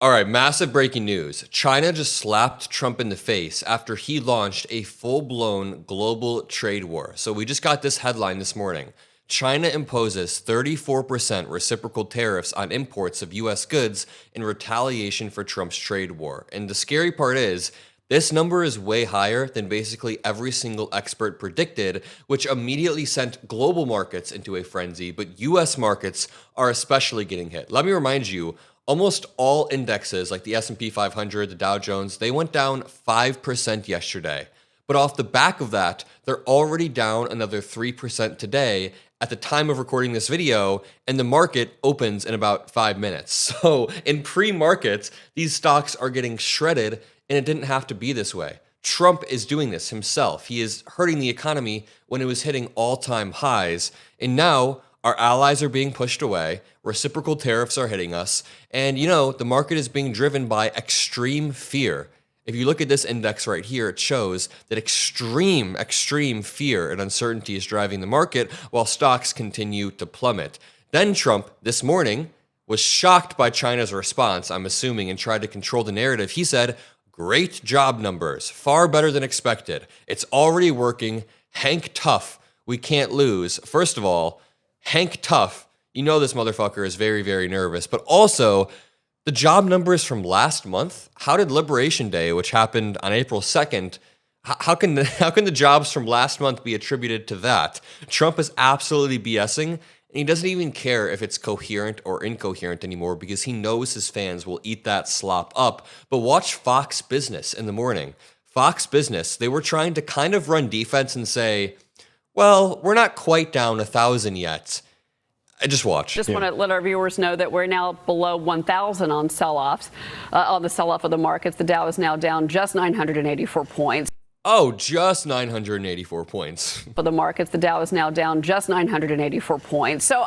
All right, massive breaking news. China just slapped Trump in the face after he launched a full-blown global trade war. So we just got this headline this morning. China imposes 34% reciprocal tariffs on imports of U.S. goods in retaliation for Trump's trade war. And the scary part is, this number is way higher than basically every single expert predicted, which immediately sent global markets into a frenzy, but U.S. markets are especially getting hit. Let me remind you, almost all indexes like the S&P 500, the Dow Jones, they went down 5% yesterday. But off the back of that, they're already down another 3% today at the time of recording this video, and the market opens in about 5 minutes. So in pre-market, these stocks are getting shredded, and it didn't have to be this way. Trump is doing this himself. He is hurting the economy when it was hitting all-time highs, and now our allies are being pushed away, reciprocal tariffs are hitting us, and the market is being driven by extreme fear. If you look at this index right here, it shows that extreme fear and uncertainty is driving the market while stocks continue to plummet. Then Trump, this morning, was shocked by China's response, I'm assuming, and tried to control the narrative. He said, "Great job numbers, far better than expected. It's already working. Hank Tough, we can't lose." First of all, Hank Tough, this motherfucker is very, very nervous. But also, the job numbers from last month, how did Liberation Day, which happened on April 2nd, how can the jobs from last month be attributed to that? Trump is absolutely BSing, and he doesn't even care if it's coherent or incoherent anymore because he knows his fans will eat that slop up. But watch Fox Business in the morning. Fox Business, they were trying to kind of run defense and say, well, we're not quite down 1,000 yet. I just watch. Just want to let our viewers know that we're now below 1,000 on sell-offs. On the sell-off of the markets, the Dow is now down just 984 points. Oh, just 984 points. For the markets, the Dow is now down just 984 points. So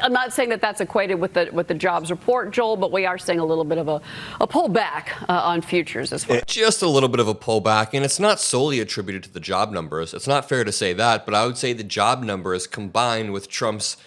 I'm not saying that that's equated with the jobs report, Joel, but we are seeing a little bit of a pullback on futures as well. Just a little bit of a pullback, and it's not solely attributed to the job numbers. It's not fair to say that, but I would say the job numbers combined with Trump's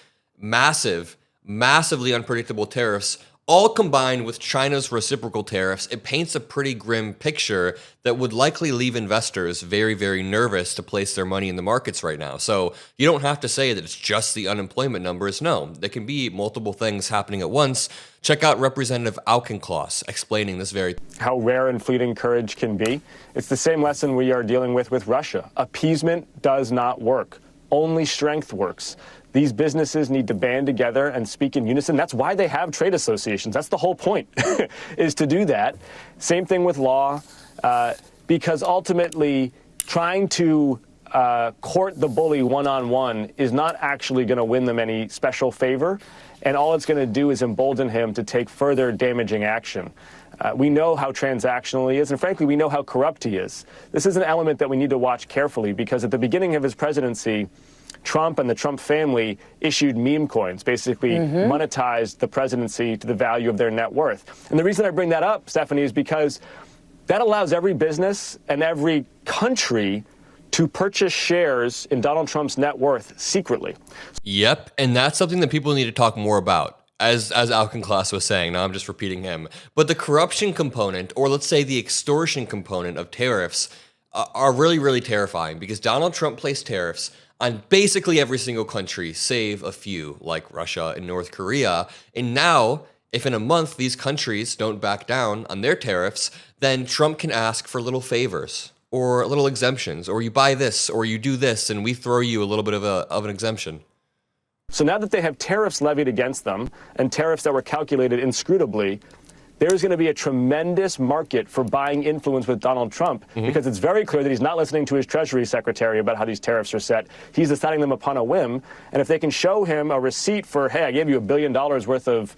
massively unpredictable tariffs, all combined with China's reciprocal tariffs, it paints a pretty grim picture that would likely leave investors very, very nervous to place their money in the markets right now. So you don't have to say that it's just the unemployment numbers. No, there can be multiple things happening at once. Check out Representative Auchincloss explaining this very. How rare and fleeting courage can be. It's the same lesson we are dealing with Russia. Appeasement does not work. Only strength works. These businesses need to band together and speak in unison. That's why they have trade associations. That's the whole point, is to do that. Same thing with law, because ultimately trying to court the bully one-on-one is not actually going to win them any special favor, and all it's going to do is embolden him to take further damaging action. We know how transactional he is, and frankly, we know how corrupt he is. This is an element that we need to watch carefully, because at the beginning of his presidency, Trump and the Trump family issued meme coins, basically monetized the presidency to the value of their net worth. And the reason I bring that up, Stephanie, is because that allows every business and every country to purchase shares in Donald Trump's net worth secretly. Yep, and that's something that people need to talk more about. As Auchincloss was saying, now I'm just repeating him. But the corruption component, or let's say the extortion component of tariffs, are really, really terrifying, because Donald Trump placed tariffs on basically every single country, save a few, like Russia and North Korea. And now, if in a month these countries don't back down on their tariffs, then Trump can ask for little favors or little exemptions, or you buy this, or you do this, and we throw you a little bit of an exemption. So now that they have tariffs levied against them, and tariffs that were calculated inscrutably, there's going to be a tremendous market for buying influence with Donald Trump, because it's very clear that he's not listening to his Treasury Secretary about how these tariffs are set. He's deciding them upon a whim. And if they can show him a receipt for, hey, I gave you $1 billion worth of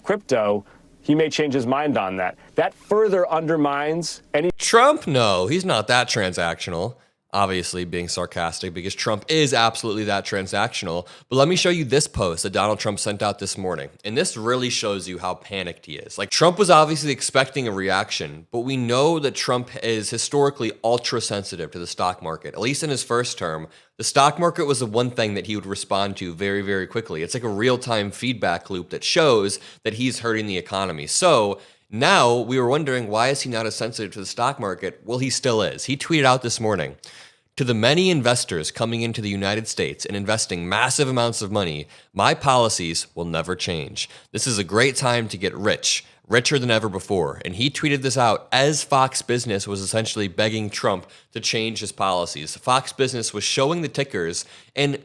crypto, he may change his mind on that. That further undermines any... Trump? No, he's not that transactional. Obviously being sarcastic, because Trump is absolutely that transactional. But let me show you this post that Donald Trump sent out this morning. And this really shows you how panicked he is. Like, Trump was obviously expecting a reaction, but we know that Trump is historically ultra sensitive to the stock market. At least in his first term, the stock market was the one thing that he would respond to very, very quickly. It's like a real-time feedback loop that shows that he's hurting the economy. So Now we were wondering, why is he not as sensitive to the stock market? Well, he still is. He tweeted out this morning, "To the many investors coming into the United States and investing massive amounts of money, my policies will never change. This is a great time to get rich, richer than ever before." And he tweeted this out as Fox Business was essentially begging Trump to change his policies. Fox Business was showing the tickers, and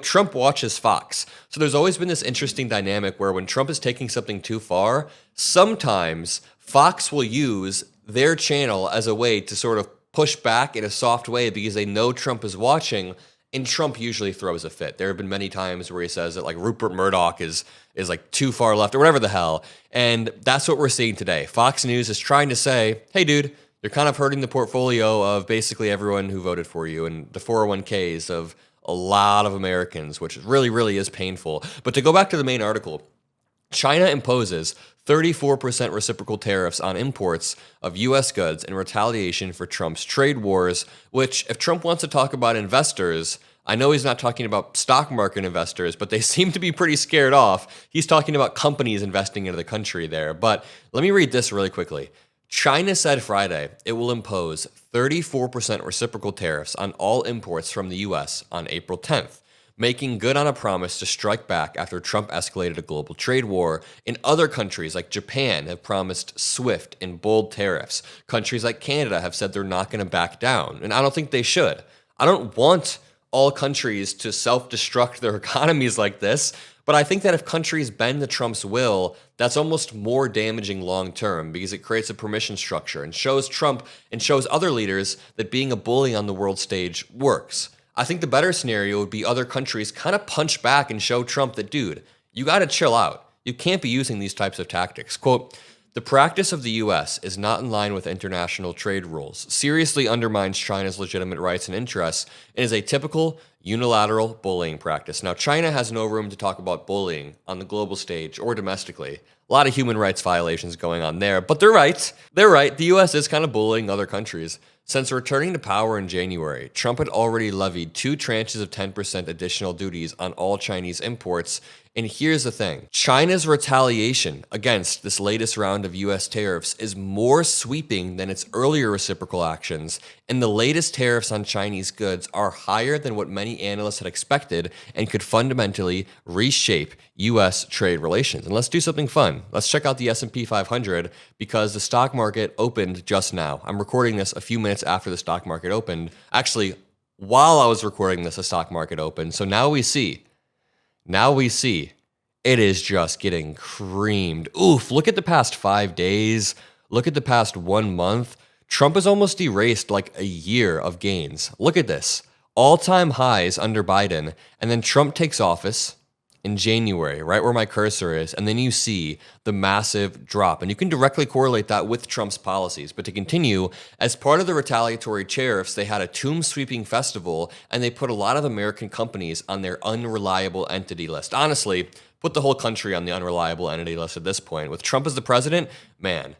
Trump watches Fox. So there's always been this interesting dynamic where when Trump is taking something too far, sometimes Fox will use their channel as a way to sort of push back in a soft way because they know Trump is watching, and Trump usually throws a fit. There have been many times where he says that like Rupert Murdoch is like too far left or whatever the hell, and that's what we're seeing today. Fox News is trying to say, hey dude, you're kind of hurting the portfolio of basically everyone who voted for you and the 401ks of a lot of Americans, which really, really is painful. But to go back to the main article, China imposes 34% reciprocal tariffs on imports of U.S. goods in retaliation for Trump's trade wars, which, if Trump wants to talk about investors, I know he's not talking about stock market investors, but they seem to be pretty scared off. He's talking about companies investing into the country there. But let me read this really quickly. China said Friday it will impose 34% reciprocal tariffs on all imports from the U.S. on April 10th. Making good on a promise to strike back after Trump escalated a global trade war. In other countries like Japan have promised swift and bold tariffs. Countries like Canada have said they're not going to back down, and I don't think they should. I don't want all countries to self-destruct their economies like this, but I think that if countries bend to Trump's will, that's almost more damaging long-term because it creates a permission structure and shows Trump and shows other leaders that being a bully on the world stage works. I think the better scenario would be other countries kind of punch back and show Trump that, dude, you got to chill out. You can't be using these types of tactics. Quote, "The practice of the U.S. is not in line with international trade rules, seriously undermines China's legitimate rights and interests, and is a typical unilateral bullying practice." Now, China has no room to talk about bullying on the global stage or domestically. A lot of human rights violations going on there, but they're right. They're right. The U.S. is kind of bullying other countries. Since returning to power in January, Trump had already levied 2 tranches of 10% additional duties on all Chinese imports. And here's the thing. China's retaliation against this latest round of U.S. tariffs is more sweeping than its earlier reciprocal actions, and the latest tariffs on Chinese goods are higher than what many analysts had expected and could fundamentally reshape U.S. trade relations. And let's do something fun. Let's check out the S&P 500 because the stock market opened just now. I'm recording this a few minutes after the stock market opened. Actually, while I was recording this, the stock market opened. So now we see it is just getting creamed. Oof, look at the past 5 days. Look at the past 1 month. Trump has almost erased like a year of gains. Look at this. All-time highs under Biden, and then Trump takes office in January, right where my cursor is, and then you see the massive drop. And you can directly correlate that with Trump's policies. But to continue, as part of the retaliatory tariffs, they had a tomb-sweeping festival, and they put a lot of American companies on their unreliable entity list. Honestly, put the whole country on the unreliable entity list at this point. With Trump as the president, man.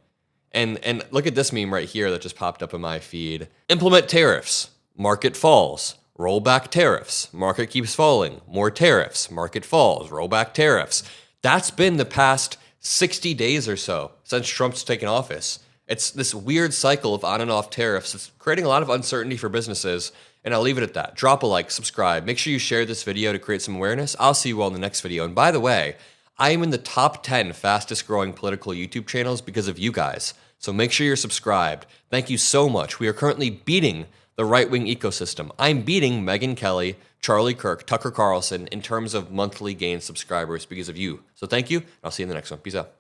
And look at this meme right here that just popped up in my feed. Implement tariffs, market falls. Roll back tariffs, market keeps falling. More tariffs, market falls. Roll back tariffs. That's been the past 60 days or so since Trump's taken office. It's this weird cycle of on and off tariffs. It's creating a lot of uncertainty for businesses, and I'll leave it at that. Drop a like, subscribe. Make sure you share this video to create some awareness. I'll see you all in the next video. And by the way, I am in the top 10 fastest growing political YouTube channels because of you guys. So make sure you're subscribed. Thank you so much. We are currently beating the right-wing ecosystem. I'm beating Megyn Kelly, Charlie Kirk, Tucker Carlson in terms of monthly gained subscribers because of you. So thank you. I'll see you in the next one. Peace out.